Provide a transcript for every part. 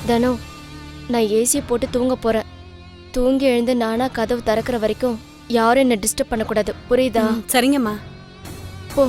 தனு, நான் ஏசியை போட்டு தூங்க போறேன். தூங்கி எழுந்து நானா கதவு திறக்கிற வரைக்கும் யாரும் என்ன டிஸ்டர்ப் பண்ணக்கூடாது, புரியுதா? சரிங்கம்மா. போ.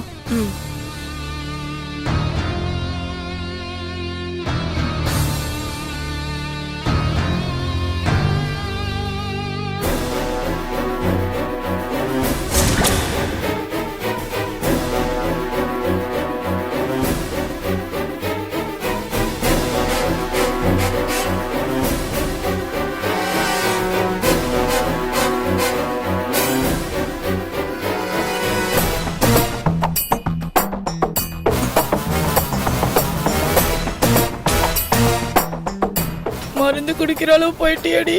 மருந்து குடிக்கிற அளவு போயிட்டியடி.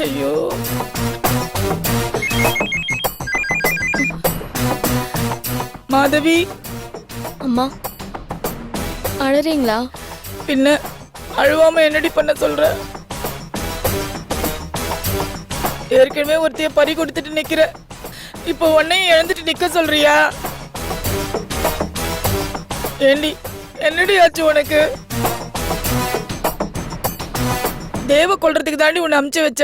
ஐயோ, மாதவி. அம்மா, அழறீங்களா? பின்ன அழுவாம என்னடி பண்ண சொல்ற? ஏற்கனவே ஒருத்தைய பறி கொடுத்துட்டு நிக்கிற, இப்போ உன்னையும் இழந்துட்டு நிக்க சொல்றியா? ஏண்டி, என்னடி ஆச்சு உனக்கு? தேவ கொல்றதுக்கு தாண்டி உன்னை அமுச்சு வச்ச.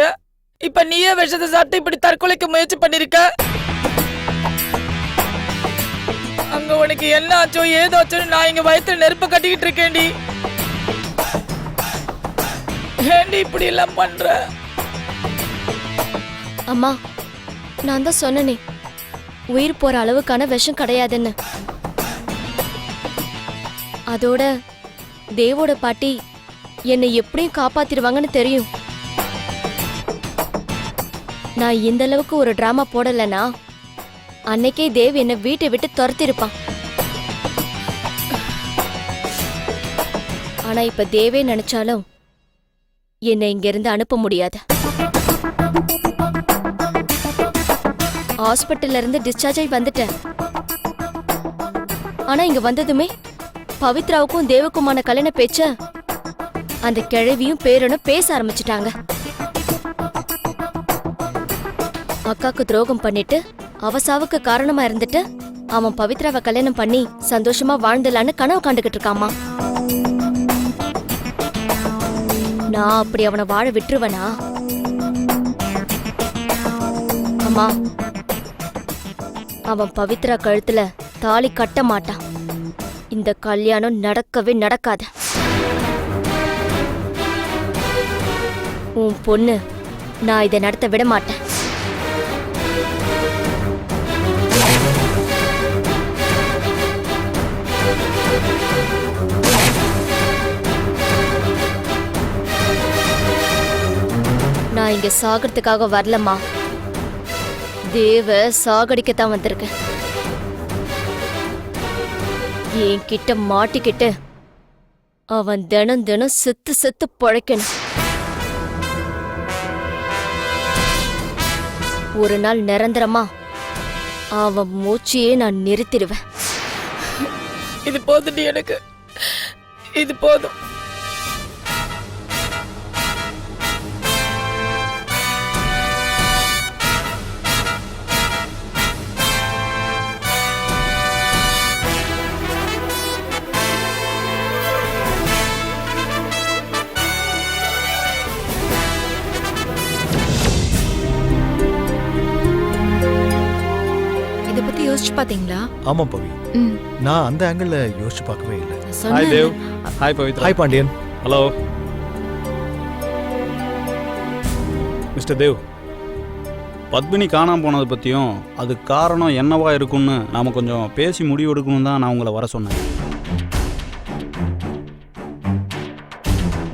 இப்ப நீயே விஷத்தை சாப்பிட்டு இப்படி தற்கொலைக்கு முயற்சி பண்ணிருக்க. அங்க உனக்கு என்ன ஆச்சோ ஏதாச்சோன்னு நான் இங்க வயித்துல நெருப்ப கட்டிக்கிட்டு இருக்கேன்டி. ஏண்டி இப்படி எல்லாம் பண்ற? அம்மா, நான் தான் சொன்னனே, உயிர் போற அளவுக்கான விஷம் கிடையாதுன்னு. அதோட தேவோட பாட்டி என்னை எப்படியும் காப்பாத்திடுவாங்கன்னு தெரியும். நான் இந்த அளவுக்கு ஒரு டிராமா போடலனா அன்னைக்கே தேவ் என்னை வீட்டை விட்டு துரத்திருப்பான். ஆனா இப்ப தேவே நினைச்சாலும் என்னை இங்க இருந்து அனுப்ப முடியாது. ஹாஸ்பிட்டல்ல இருந்து டிஸ்சார்ஜ் ஆகி வந்துட்டேன். ஆனா இங்க வந்ததுமே பவித்ராவுக்கும் தேவுக்குமான கல்யாண பேச்ச அந்த கிழவியும் பேரனும் பேச ஆரம்பிச்சுட்டாங்க. அக்காக்கு துரோகம் பண்ணிட்டு அவசாவுக்கு காரணமா இருந்துட்டு அவன் பவித்ராவை கல்யாணம் பண்ணி சந்தோஷமா வாழ்ந்தலான்னு கனவு காண்டுகிட்டு இருக்காமா. நான் அப்படி அவனை வாழ விட்டுருவனா? அம்மா, அவன் பவித்ரா கழுத்துல தாலி கட்ட மாட்டான். இந்த கல்யாணம் நடக்கவே நடக்காது. உன் பொண்ணு நான் இதை நடத்த விட மாட்டேன். நான் இங்க சாகிறதுக்காக வரலம்மா, தேவ சாகடிக்கத்தான் வந்திருக்கேன். என்கிட்ட மாட்டிக்கிட்டு அவன் தினம் தினம் செத்து செத்து பொழைக்கணும். ஒரு நாள் நிரந்தரமா அவன் மூச்சியே நான் நிறுத்திடுவேன். இது போதும் எனக்கு, இது போதும். யோசிச்சு பாத்தீங்களா? ஆமா பவி, நான் அந்த ஆங்கிள் யோசிச்சு பார்க்கவே இல்லை. Hi Dev. Hi Pavithra. Hi Pandian. Hello mister Dev. Padmini காணாமல் போனதை பற்றியும் அது காரணம் என்னவா இருக்குன்னு நாம் கொஞ்சம் பேசி முடிவு எடுக்கணும் தான் நான் உங்களை வர சொன்னேன்.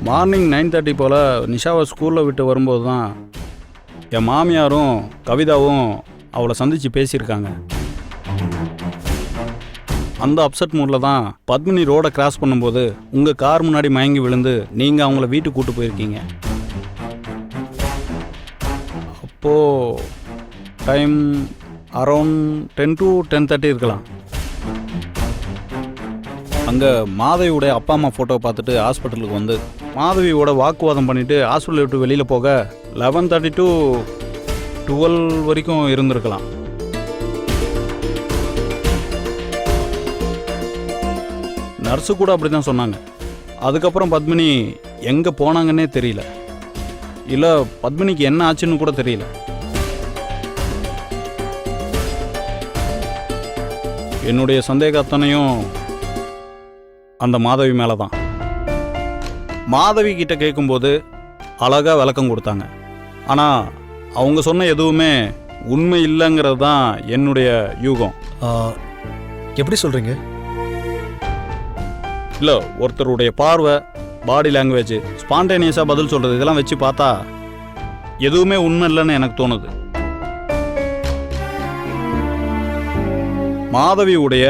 மார்னிங் 9:30 போல் நிஷாவை ஸ்கூலில் விட்டு வரும்போது தான் என் மாமியாரும் கவிதாவும் அவளை சந்தித்து பேசியிருக்காங்க. அந்த அப்செட் மூடில் தான் பத்மினி ரோடை கிராஸ் பண்ணும்போது உங்கள் கார் முன்னாடி மயங்கி விழுந்து நீங்கள் அவங்கள வீட்டுக்கு கூட்டு போயிருக்கீங்க. அப்போது டைம் அரௌண்ட் 10 to 10:30 இருக்கலாம். அங்கே மாதவியோடைய அப்பா அம்மா ஃபோட்டோவை பார்த்துட்டு ஹாஸ்பிட்டலுக்கு வந்து மாதவியோட வாக்குவாதம் பண்ணிவிட்டு ஹாஸ்பிட்டலை விட்டு வெளியில் போக 11:30 to 12 வரைக்கும் இருந்திருக்கலாம். நர்ஸு கூட அப்படி தான் சொன்னாங்க. அதுக்கப்புறம் பத்மினி எங்கே போனாங்கன்னே தெரியல. இல்லை பத்மினிக்கு என்ன ஆச்சுன்னு கூட தெரியல. என்னுடைய சந்தேகம் அத்தனையும் அந்த மாதவி மேலே தான். மாதவி கிட்ட கேட்கும்போது அழகாக விளக்கம் கொடுத்தாங்க. ஆனால் அவங்க சொன்ன எதுவுமே உண்மை இல்லைங்கிறது தான் என்னுடைய யூகம். எப்படி சொல்றீங்க? இல்லை, ஒருத்தருடைய பார்வை, பாடி லாங்குவேஜ், ஸ்பான்டேனியஸாக பதில் சொல்கிறது, இதெல்லாம் வச்சு பார்த்தா எதுவுமே உண்மை இல்லைன்னு எனக்கு தோணுது. மாதவியுடைய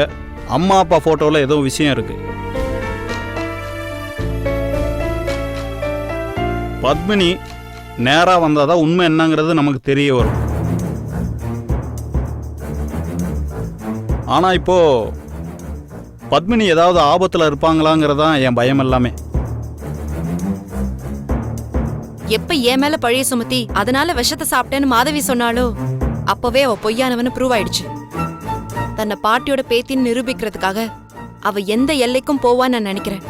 அம்மா அப்பா ஃபோட்டோவில் ஏதோ விஷயம் இருக்கு. பத்மினி நேராக வந்தால் தான் உண்மை என்னங்கிறது நமக்கு தெரிய வரும். ஆனால் இப்போ பத்மினி ஏதாவது ஆபத்தில் இருப்பாங்களாங்கிறதான் என் பயம் எல்லாமே. எப்ப என் மேல பழைய சுமத்தி அதனால விஷத்தை சாப்பிட்டேன்னு மாதவி சொன்னாலோ அப்பவே அவ பொய்யானவன்னு ப்ரூவ் ஆயிடுச்சு. தன்னை பாட்டியோட பேத்தின்னு நிரூபிக்கிறதுக்காக அவ எந்த எல்லைக்கும் போவான்னு நான் நினைக்கிறேன்.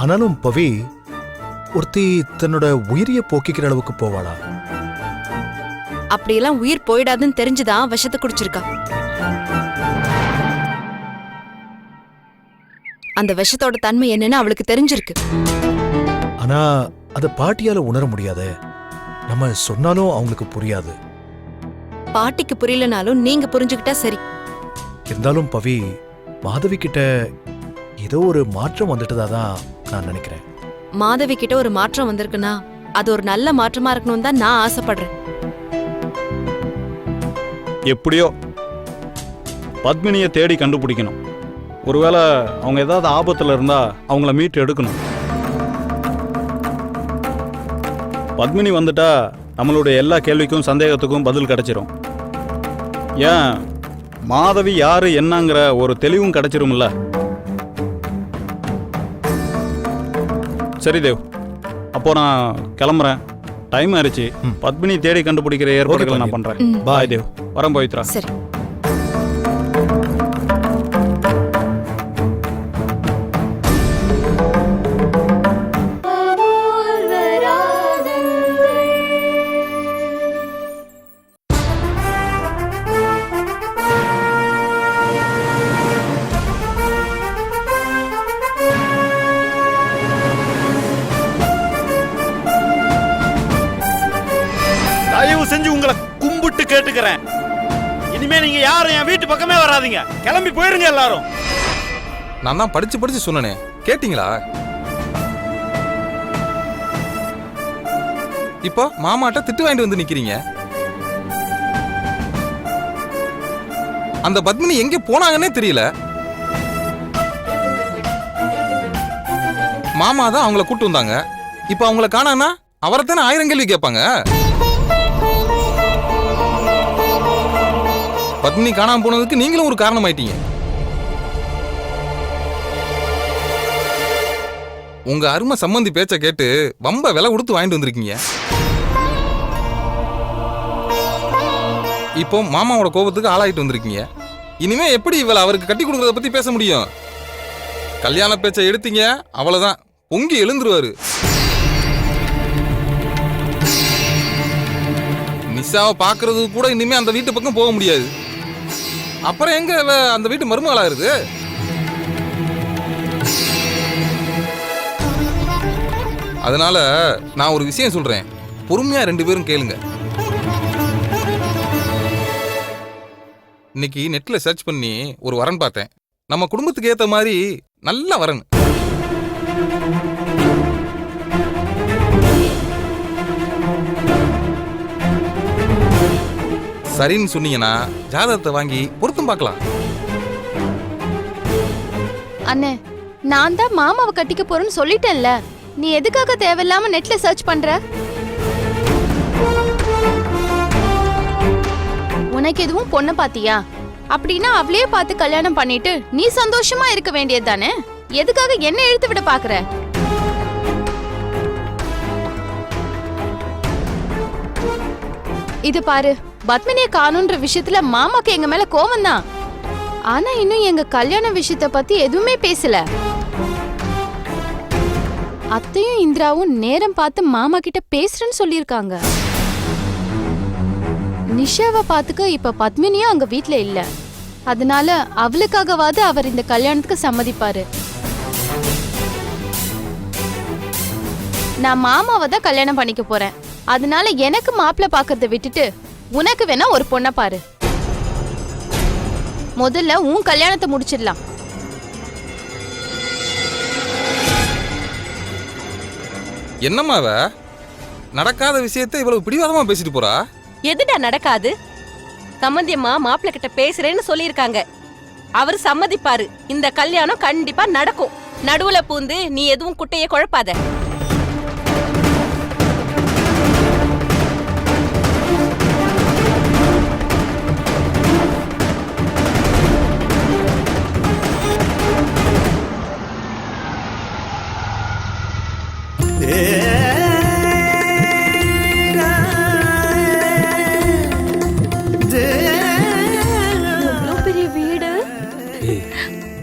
ஆனாலும் பவி ஒருத்தி தன்னோட உயிரிய போக்கிக்கிற அளவுக்கு போவாளா? அப்படியெல்லாம் உயிர் போயிடாதுன்னு தெரிஞ்சுதான் விஷத்தை குடிச்சிருக்கா. அந்த விஷத்தோட தன்மை என்னன்னு அவளுக்கு தெரிஞ்சிருக்கு. ஆனா அத பாட்டியால உணர முடியாதே. நம்ம சொன்னாலும் அவங்களுக்கு புரியாது. பாட்டிக்கு புரியலனாலும் நீங்க புரிஞ்சுக்கிட்டா சரி. இருந்தாலும் பவி, மாதவி கிட்ட ஏதோ ஒரு மாற்றம் வந்துட்டதாதான் நான் நினைக்கிறேன். மாதவி கிட்ட ஒரு மாற்றம் வந்திருக்குன்னா அது ஒரு நல்ல மாற்றமா இருக்கணும் தான் நான் ஆசைப்படுறேன். எப்படியோ பத்மினியை தேடி கண்டுபிடிக்கணும். ஒருவேளை அவங்க ஏதாவது ஆபத்தில் இருந்தால் அவங்கள மீட்டு எடுக்கணும். பத்மினி வந்துட்டா நம்மளுடைய எல்லா கேள்விக்கும் சந்தேகத்துக்கும் பதில் கிடைச்சிரும். ஏன் மாதவி யாரு என்னங்கிற ஒரு தெளிவும் கிடைச்சிரும்ல. சரி தேவ், அப்போ நான் கிளம்புறேன். டைம் ஆயிடுச்சு. பத்மினி தேடி கண்டுபிடிக்கிற ஏற்பாடுகளை நான் பண்றேன். பாய் தேவ். வரேன் பவித்ரா. சரி. தயவு செஞ்சு உங்களை கும்பிட்டு கேட்டுக்கிறேன். இனிமே நீங்க யாரும் என் வீட்டு பக்கமே வராதீங்க. கிளம்பி போயிருங்க எல்லாரும். நான் தான் படிச்சு படிச்சு சொன்னனே, கேட்டீங்களா? இப்போ மாமாட்ட திட்டு வாங்கிட்டு வந்து நிக்கிறீங்க. அந்த பத்மினி எங்க போனாங்கன்னே தெரியல. மாமா தான் அவங்கள கூட்டு வந்தாங்க. இப்போ அவங்கள காணானா அவரைத்தானே 1000 கேள்வி கேட்பாங்க. பத்மினி காணாம போனதுக்கு நீங்களும் ஒரு காரணம் ஆயிட்டீங்க. உங்க அருமை சம்பந்தி பேச்ச கேட்டு வம்ப விலை கொடுத்து வாங்கிட்டு வந்திருக்கீங்க. இப்போ மாமாவோட கோபத்துக்கு ஆளாயிட்டு வந்திருக்கீங்க. இனிமே எப்படி இவளை அவருக்கு கட்டி கொடுக்கறத பத்தி பேச முடியும்? கல்யாண பேச்சை எடுத்தீங்க, அவ்வளவுதான், பொங்கி எழுந்துருவாரு. நிஷாவை பாக்குறது கூட இனிமே அந்த வீட்டு பக்கம் போக முடியாது. அப்புறம் எங்க அந்த வீட்டு மருமகளாயிருது? அதனால நான் ஒரு விஷயம் சொல்றேன், பொறுமையா 2 பேரும் கேளுங்க. இன்னைக்கு நெட்ல சர்ச் பண்ணி ஒரு வரன் பார்த்தேன். நம்ம குடும்பத்துக்கு ஏத்த மாதிரி நல்ல வரன். சரின்னு சொன்னீங்கன்னா ஜாதகத்தை வாங்கி பொருத்தம் பார்க்கலாம். அண்ணே, நான் தான் மாமாவை கட்டிக்க போறேன்னு சொல்லிட்டேன்ல. நீ எதுக்காக தேவையில்லாம நெட்ல சர்ச் பண்ற? உனக்கு எதுவும் பொண்ணு பாத்தியா? அப்படின்னா அவளையே பார்த்து கல்யாணம் பண்ணிட்டு நீ சந்தோஷமா இருக்க வேண்டியது தானே. எதுக்காக என்ன இழுத்து விட பாக்குற? இது பாரு, பத்மினிய காணுன்ற விஷயத்துல மாமாக்கு எங்க மேல கோவம் தான். ஆனா இன்னும் எங்க கல்யாண விஷயத்த பத்தி எதுவுமே பேசல. அத்தையும் இந்திராவும் நேரம் பார்த்து மாமா கிட்ட பேசுறேன்னு சொல்லியிருக்காங்க. நிஷாவை பார்த்துக்க இப்ப பத்மினியும் அங்க வீட்ல இல்ல. அதனால அவளுக்காகவாது அவர் இந்த கல்யாணத்துக்கு சம்மதிப்பாரு. நான் மாமாவை தான் கல்யாணம் பண்ணிக்க போறேன். அதனால எனக்கு மாப்பிள்ளை பாக்கறத விட்டுட்டு உனக்கு வேணா ஒரு பொண்ணை பாரு. முதல்ல உன் கல்யாணத்தை முடிச்சிடலாம். என்னம்மா அவ நடக்காத விஷயத்தை இவ்வளவு பிடிவாதமா பேசிட்டு போறா? எதுடா நடக்காது? சம்மந்தியம்மா மாப்பிள்ளை கிட்ட பேசுறேன்னு சொல்லியிருக்காங்க. அவர் சம்மதிப்பாரு. இந்த கல்யாணம் கண்டிப்பா நடக்கும். நடுவுல பூந்து நீ எதுவும் குட்டைய குழப்பாத.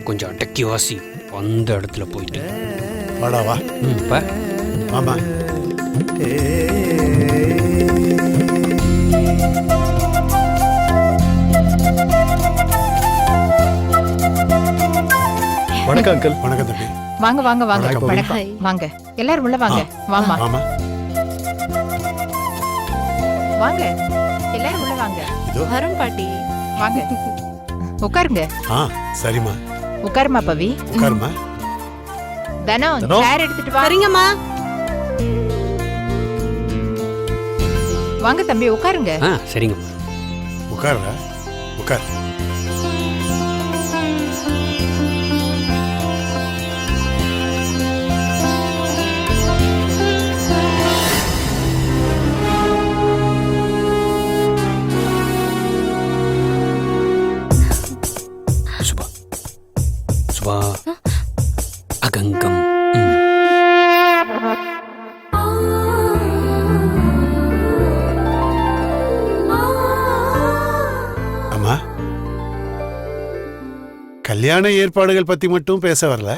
கொஞ்சம் அடக்கி வாசி. அந்த இடத்துல போயிட்டு வாடா வா. இப்ப ஆமா. வணக்கம் அங்கிள். வணக்கம் தம்பி. வாங்க வாங்க வாங்க. வணக்கம். வணக்கம் வாங்க. எல்லாரும் உள்ள வாங்க. வாமா ஆமா. வாங்க. எல்லாரும் உள்ள வாங்க. வரும் பாட்டி. வாங்க. உட்காருங்க. ஆ சரிம்மா. உட்காருமா பவி. உட்காருமா. தனம் தனம். சேர் எடுத்துட்டு வா. சரிங்கம்மா. வாங்க தம்பி உட்காருங்க. சரிங்கம்மா. உட்காருடா. உட்கார். சுபா சுபா அகங்கம். அம்மா கல்யாண ஏற்பாடுகள் பத்தி மட்டும் பேச வரல.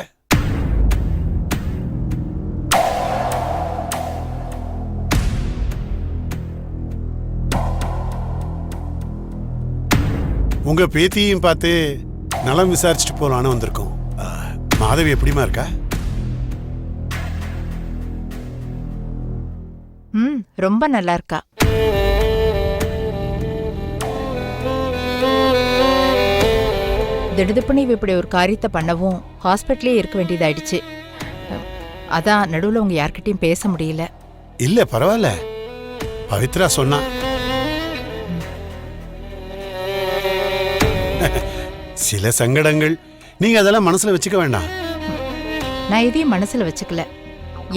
உங்க பேத்தியையும் பார்த்து நலம் விசாரிச்சுட்டு போலான்னு வந்திருக்கோம். மாதவி எப்படிமா இருக்கா? ரொம்ப நல்லா இருக்கா. திடுதுப்புன்னு இவ இப்படி ஒரு காரியத்தை பண்ணவும் ஹாஸ்பிட்டலே இருக்க வேண்டியதாயிடுச்சு. அதான் நடுவுல உங்க யார்கிட்டயும் பேச முடியல. இல்ல பரவாயில்ல. பவித்ரா சொன்னா. சில சங்கடங்கள் நீங்க அதெல்லாம் மனசுல வச்சுக்க வேண்டாம். நான் எதையும் மனசுல வச்சுக்கல.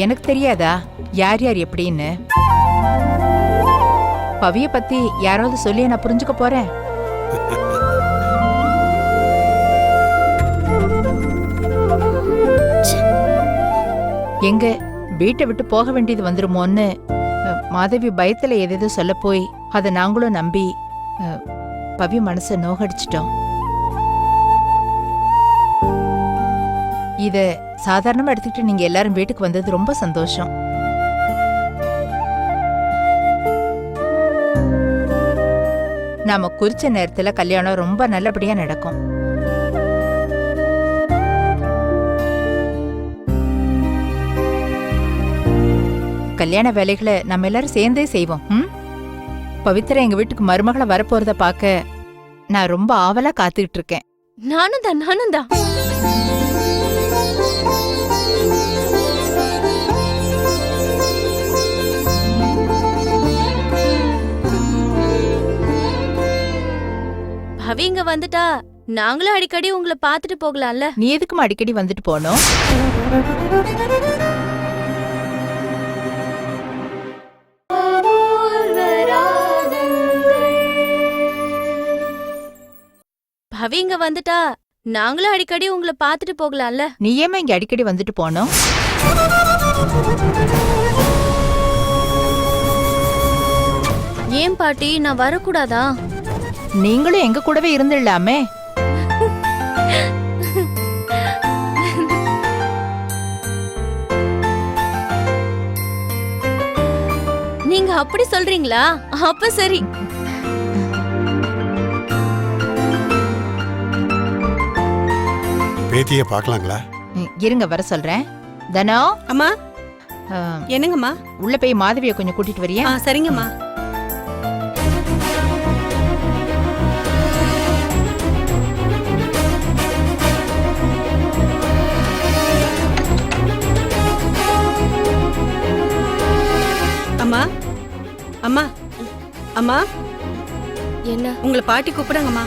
எனக்கு தெரியாதா யார் யார் எப்படின்னு? பவிய பத்தி யாராவது சொல்லி நான் புரிஞ்சுக்க போறேன்? எங்க வீட்டை விட்டு போக வேண்டியது வந்துருமோன்னு மாதவி பயத்துல எதேதோ சொல்ல போய் அதை நாங்களும் நம்பி பவி மனசை நோகடிச்சிட்டோம். இத சாதாரணமா எடுத்துக்கிட்டு நீங்க எல்லாரும் வீட்டுக்கு வந்தது ரொம்ப சந்தோஷம். நாம குறிச்ச நேரத்துல கல்யாணம் ரொம்ப நல்லபடியா நடக்கும். கல்யாண வேலைகளை நம்ம எல்லாரும் சேர்ந்தே செய்வோம். பவித்ரா எங்க வீட்டுக்கு மருமகளை வரப்போறத பார்க்க நான் ரொம்ப ஆவலா காத்துக்கிட்டு இருக்கேன். நானும் தான். பவி இங்க வந்துட்டா நாங்களும் அடிக்கடி உங்களை பார்த்துட்டு போகலாம்ல. நீ எதுக்குமா அடிக்கடி வந்துட்டு போனோம்? பவி இங்க வந்துட்டா நாங்களும் அடிக்கடி உங்களை பார்த்துட்டு போகலாம்ல. நீ ஏமா இங்க அடிக்கடி வந்துட்டு போனோம்? ஏன் பாட்டி நான் வரக்கூடாதா? நீங்களும் எங்க கூடவே இருந்துடலாமே. நீங்க அப்படி சொல்றீங்களா? அப்ப சரி. பேத்தியை பார்க்கலாங்களா? இருங்க வர சொல்றேன். தனோ, அம்மா ஆ, என்னங்கம்மா? உள்ள போய் மாதவியை கொஞ்சம் கூட்டிட்டு வரியா? சரிங்கம்மா. அம்மா அம்மா அம்மா, என்ன? உங்களை பாட்டி கூப்பிடுங்கம்மா.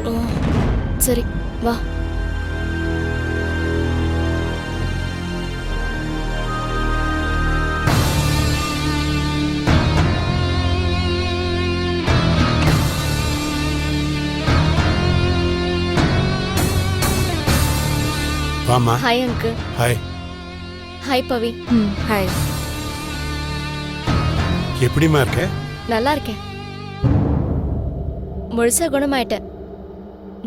ஓ, சரி வா. வாமா. Hi uncle. ஹாய். ஹாய் பவி. ஹாய். எப்படிமா இருக்க? நல்லா இருக்கேன். முழுசா குணமாயிட்டேன்.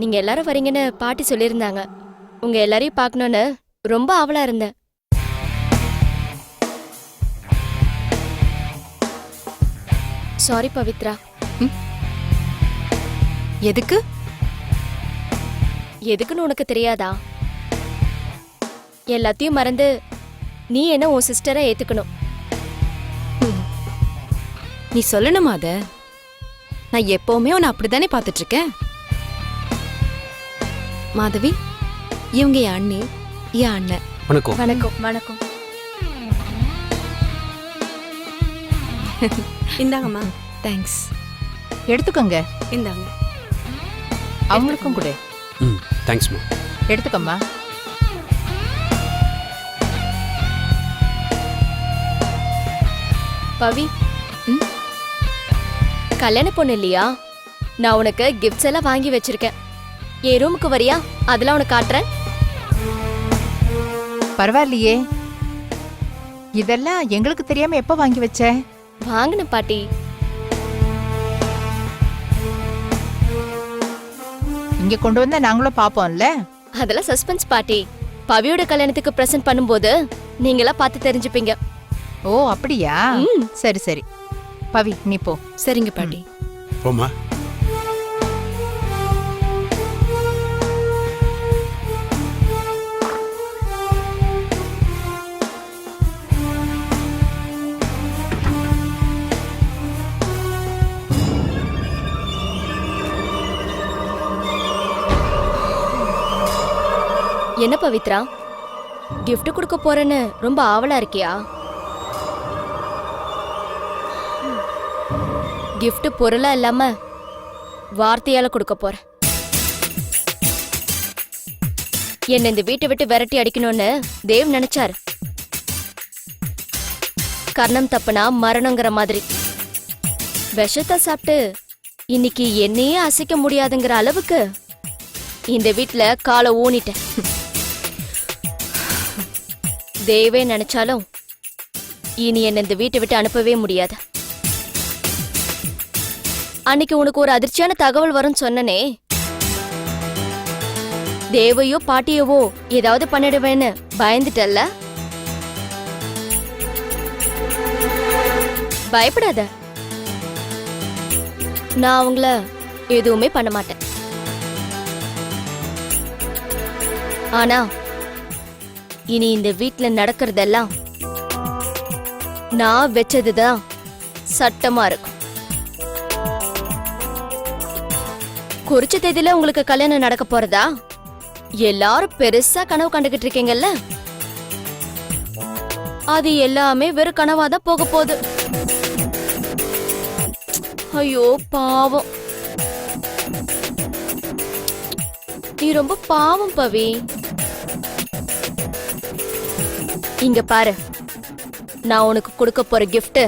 நீங்க எல்லாரும் வரீங்கன்னு பாட்டி சொல்லியிருந்தாங்க. உங்க எல்லாரையும் பார்க்கணும்னு ரொம்ப ஆவலா இருந்தேன். சாரி பவித்ரா. எதுக்கு? எதுக்குன்னு உனக்கு தெரியாதா? எல்லாத்தையும் மறந்து நீ என்ன உன் சிஸ்டரை ஏத்துக்கணும். நீ சொல்லணுமா அத? நான் எப்பவுமே உன்னை அப்படித்தானே பார்த்துட்டு இருக்கேன். மாதவி, இவங்க என் அண்ணி, என் அண்ணன். வணக்கம். வணக்கம். வணக்கம். இந்தாங்கம்மா. தேங்க்ஸ். எடுத்துக்கோங்க. இந்தாங்க. அவங்களுக்கும் கொடு. ம், தேங்க்ஸ்மா. எடுத்துக்கம்மா. பவி, கல்யாண பொண்ணு இல்லையா? நான் உனக்கு கிஃப்ட்ஸ் எல்லாம் வாங்கி வச்சிருக்கேன். என் ரூமுக்கு வரியா? அதெல்லாம் உனக்கு காட்டுறேன். பரவாயில்லையே, இதெல்லாம் எங்களுக்கு தெரியாம எப்ப வாங்கி வச்ச? வாங்கின பாட்டி. இங்க கொண்டு வந்தா நாங்களும் பாப்போம்ல. அதெல்லாம் சஸ்பென்ஸ் பாட்டி. பவியோட கல்யாணத்துக்கு பிரசன்ட் பண்ணும்போது நீங்களா பார்த்து தெரிஞ்சுப்பீங்க. ஓ அப்படியா? சரி சரி. பவி நீ போ. சரிங்க பாட்டி. போமா. என்ன பவித்ரா, gift கொடுக்க போறேன்னு ரொம்ப ஆவலா இருக்கியா? gift பொருளா இல்லாம வார்த்தையால கொடுக்க போறேன். என்ன இந்த வீட்டை விட்டு விரட்டி அடிக்கணும்னு தேவ் நினைச்சாரு. கர்ணம் தப்புனா மரணங்கிற மாதிரி விஷத்தை சாப்பிட்டு இன்னைக்கு என்னையே அசைக்க முடியாதுங்கிற அளவுக்கு இந்த வீட்டுல காலை ஊனிட்டேன். தேவே நினைச்சாலும் இனி என்ன இந்த வீட்டை விட்டு அனுப்பவே முடியாது. அன்னைக்கு உனக்கு ஒரு அதிர்ச்சியான தகவல் வரும்னு சொன்னனே, தேவையோ பாட்டியவோ ஏதாவது பண்ணிடுவேன்னு பயந்துட்டல்ல? பயப்படாத, நான் அவங்கள எதுவுமே பண்ண மாட்டேன். ஆனா இனி இந்த வீட்ல நடக்கிறதெல்லாம் நான் வச்சதுதான் சட்டமா இருக்கும். குறிச்ச தேதியில உங்களுக்கு கல்யாணம் நடக்க போறதா எல்லாரும் பெருசா கனவு கண்டுகிட்டு இருக்கீங்கல்ல, அது எல்லாமே வெறும் கனவாதான் போக போகுது. ஐயோ பாவம், நீ ரொம்ப பாவம் பவி. இங்க பாரு, நான் உனக்கு கொடுக்க போற gift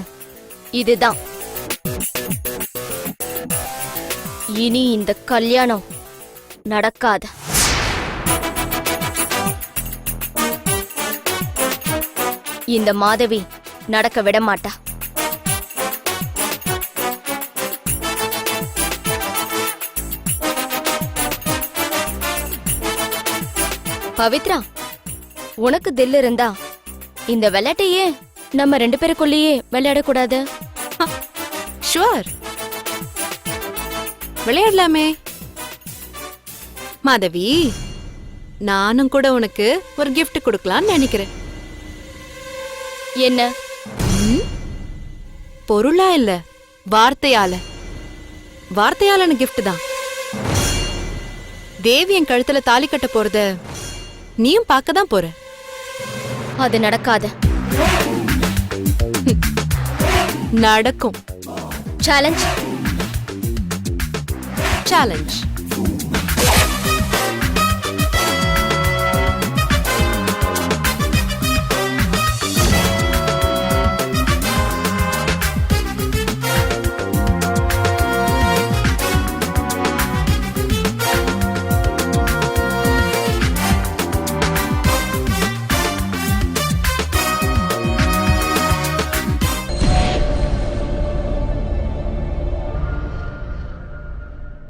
இதுதான். இனி இந்த கல்யாணம் நடக்காது. இந்த மாதவி நடக்க விட மாட்டா. பவித்ரா, உனக்கு தில் இருந்தா இந்த விளையாட்டையே நம்ம 2 பேருக்குள்ளேயே விளையாடக்கூடாது? ஷுவர், விளையாடலாமே. மாதவி, நானும் கூட உனக்கு ஒரு gift கொடுக்கலாம்னு நினைக்கிறேன். என்ன? பொருளா இல்ல, வார்த்தையால. வார்த்தையாலான gift தான். தேவி என் கழுத்துல தாலி கட்ட போறத நீயும் பார்க்க தான் போற. அது நடக்காது. நடக்கும். சேலஞ்ச். சேலஞ்ச்.